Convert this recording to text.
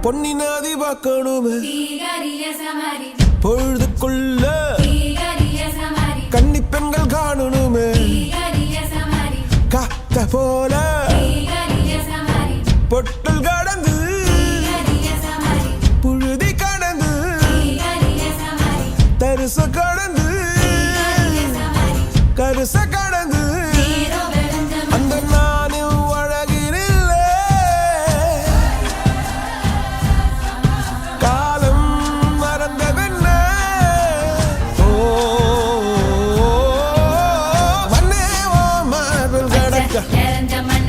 பொன்னினாதி பார்க்கணுமே பொழுதுக்குள்ள கன்னி பெண்கள் காணணுமே காத்த போல பொட்டல் கடந்து புழுதி கடந்து தரிசு கடந்து